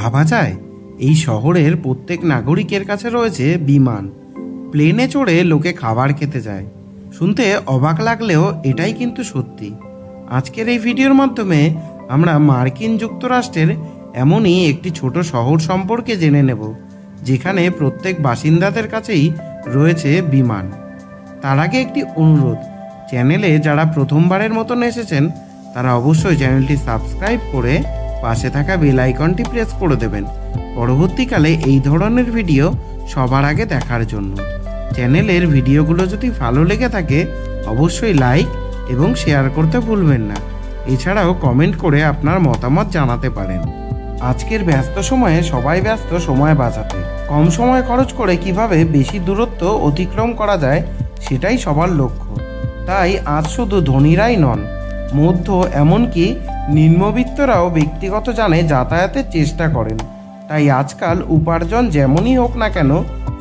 ভাবা যায় এই শহরের প্রত্যেক নাগরিকের কাছে রয়েছে বিমান। প্লেনে চড়ে লোকে খাবার খেতে যায়। শুনতে অবাক লাগলেও এটাই কিন্তু সত্যি। আজকের এই ভিডিওর মাধ্যমে আমরা মার্কিন যুক্তরাষ্ট্রের এমনই একটি ছোট শহর সম্পর্কে জেনে নেব, যেখানে প্রত্যেক বাসিন্দাদের কাছেই রয়েছে বিমান। তার আগে একটি অনুরোধ, চ্যানেলে যারা প্রথমবারের মতন এসেছেন তারা অবশ্যই চ্যানেলটি সাবস্ক্রাইব করে পাশে থাকা বেল আইকনটি প্রেস করে দেবেন, পরবর্তীকালে এই ধরনের ভিডিও সবার আগে দেখার জন্য। চ্যানেলের ভিডিওগুলো যদি ভালো লেগে থাকে অবশ্যই লাইক এবং শেয়ার করতে ভুলবেন না। এছাড়াও কমেন্ট করে আপনার মতামত জানাতে পারেন। আজকের ব্যস্ত সময়ে সবাই ব্যস্ত সময় বাঁচাতে, কম সময় খরচ করে কিভাবে বেশি দূরত্ব অতিক্রম করা যায় সেটাই সবার লক্ষ্য। তাই আজ শুধু ধনীরাই নন, মধ্য এমনকি নিম্নবিত্তরাও ব্যক্তিগত যানে যাতায়াতের চেষ্টা করেন। তাই আজকাল উপার্জন যেমনই হোক না কেন,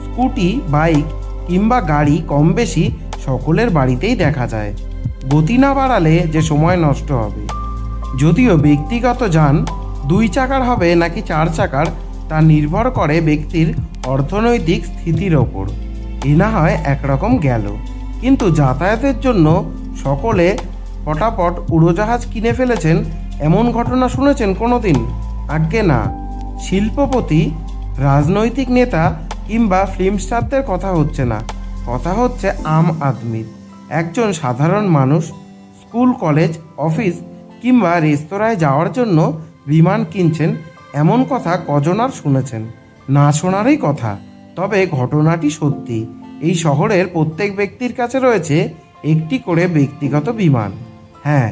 স্কুটি, বাইক কিংবা গাড়ি কম বেশি সকলের বাড়িতেই দেখা যায়। গতি না বাড়ালে যে সময় নষ্ট হবে। যদিও ব্যক্তিগত যান 2 চাকার হবে নাকি 4 চাকার তা নির্ভর করে ব্যক্তির অর্থনৈতিক স্থিতির ওপর। এ না হয় একরকম গেল, কিন্তু যাতায়াতের জন্য সকলে ফটাফট উড়োজাহাজ কিনে ফেলেছেন এমন ঘটনা শুনেছেন কোনোদিন? আজ্ঞে না। শিল্পপতি, রাজনৈতিক নেতা কিংবা ফিল্ম স্টারদের কথা হচ্ছে না, কথা হচ্ছে আম আদমির। একজন সাধারণ মানুষ স্কুল, কলেজ, অফিস কিংবা রেস্তোরাঁয় যাওয়ার জন্য বিমান কিনছেন, এমন কথা কজন আর শুনেছেন? না শোনারই কথা। তবে ঘটনাটি সত্যি। এই শহরের প্রত্যেক ব্যক্তির কাছে রয়েছে একটি করে ব্যক্তিগত বিমান। হ্যাঁ,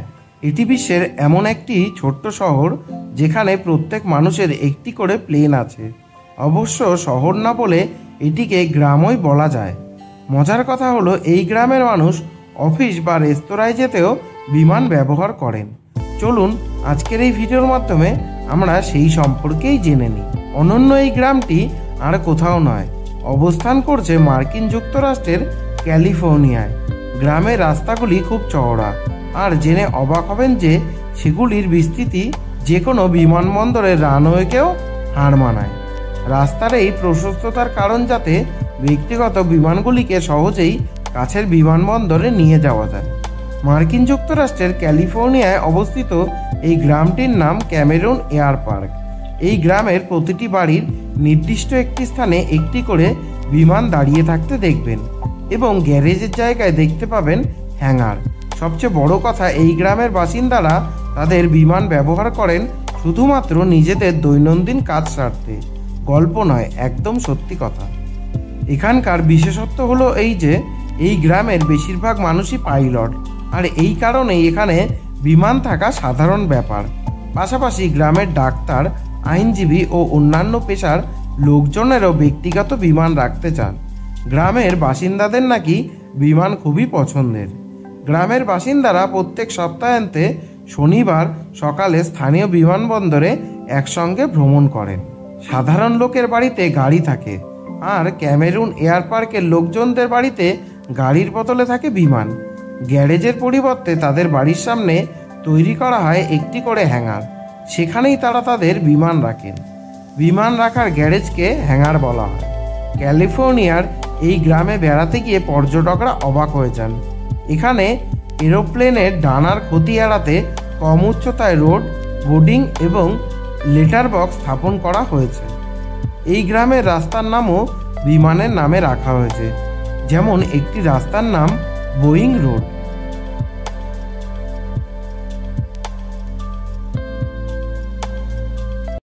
এটি বিশ্বের এমন একটি ছোট্ট শহর যেখানে প্রত্যেক মানুষের একটি করে প্লেন আছে। অবশ্য শহর না বলে এটিকে গ্রামই বলা যায়। মজার কথা হলো এই গ্রামের মানুষ অফিস বা রেস্তোরাঁয় যেতেও বিমান ব্যবহার করেন। চলুন আজকের এই ভিডিওর মাধ্যমে আমরা সেই সম্পর্কেই জেনে নিই। অনন্য এই গ্রামটি আর কোথাও নয়, অবস্থান করছে মার্কিন যুক্তরাষ্ট্রের ক্যালিফোর্নিয়ায়। গ্রামের রাস্তাগুলি খুব চওড়া, আর জেনে অবাক হবেন যে সেগুলির বিস্তৃতি যে কোনো বিমানবন্দরের রানওয়েকেও হার মানায়। রাস্তার এই প্রশস্ততার কারণ যাতে ব্যক্তিগত বিমানগুলিকে সহজেই কাছের বিমানবন্দরে নিয়ে যাওয়া যায়। মার্কিন যুক্তরাষ্ট্রের ক্যালিফোর্নিয়ায় অবস্থিত এই গ্রামটির নাম ক্যামেরন এয়ার পার্ক। এই গ্রামের প্রতিটি বাড়ির নির্দিষ্ট একটি স্থানে একটি করে বিমান দাঁড়িয়ে থাকতে দেখবেন, এবং গ্যারেজের জায়গায় দেখতে পাবেন হ্যাঙ্গার। সবচেয়ে বড় কথা, এই গ্রামের বাসিন্দারা তাদের বিমান ব্যবহার করেন শুধুমাত্র নিজেদের দৈনন্দিন কাজ সারতে। গল্প নয়, একদম সত্যি কথা। এখানকার বিশেষত্ব হলো এই যে এই গ্রামের বেশিরভাগ মানুষই পাইলট, আর এই কারণেই এখানে বিমান থাকা সাধারণ ব্যাপার। পাশাপাশি গ্রামের ডাক্তার, আইনজীবী ও অন্যান্য পেশার লোকজনেরও ব্যক্তিগত বিমান রাখতে চান। গ্রামের বাসিন্দাদের নাকি বিমান খুবই পছন্দের। গ্রামের বাসিন্দারা প্রত্যেক সপ্তাহান্তে শনিবার সকালে স্থানীয় বিমানবন্দরে একসঙ্গে ভ্রমণ করেন। সাধারণ লোকের বাড়িতে গাড়ি থাকে, আর ক্যামেরুন এয়ার পার্কের লোকজনদের বাড়িতে গাড়ির বদলে থাকে বিমান। গ্যারেজের পরিবর্তে তাদের বাড়ির সামনে তৈরি করা হয় একটি করে হ্যাঙ্গার, সেখানেই তারা তাদের বিমান রাখেন। বিমান রাখার গ্যারেজকে হ্যাঙ্গার বলা হয়। ক্যালিফোর্নিয়ার এই গ্রামে বেড়াতে গিয়ে পর্যটকরা অবাক হয়ে যান। এখানে এরোপ্লেনের ডানার ক্ষতি এড়াতে কম উচ্চতায় রোড, বোর্ডিং এবং লেটার বক্স স্থাপন করা হয়েছে। এই গ্রামের রাস্তার নামও বিমানের নামে রাখা হয়েছে। যেমন একটি রাস্তার নাম বোয়িং রোড,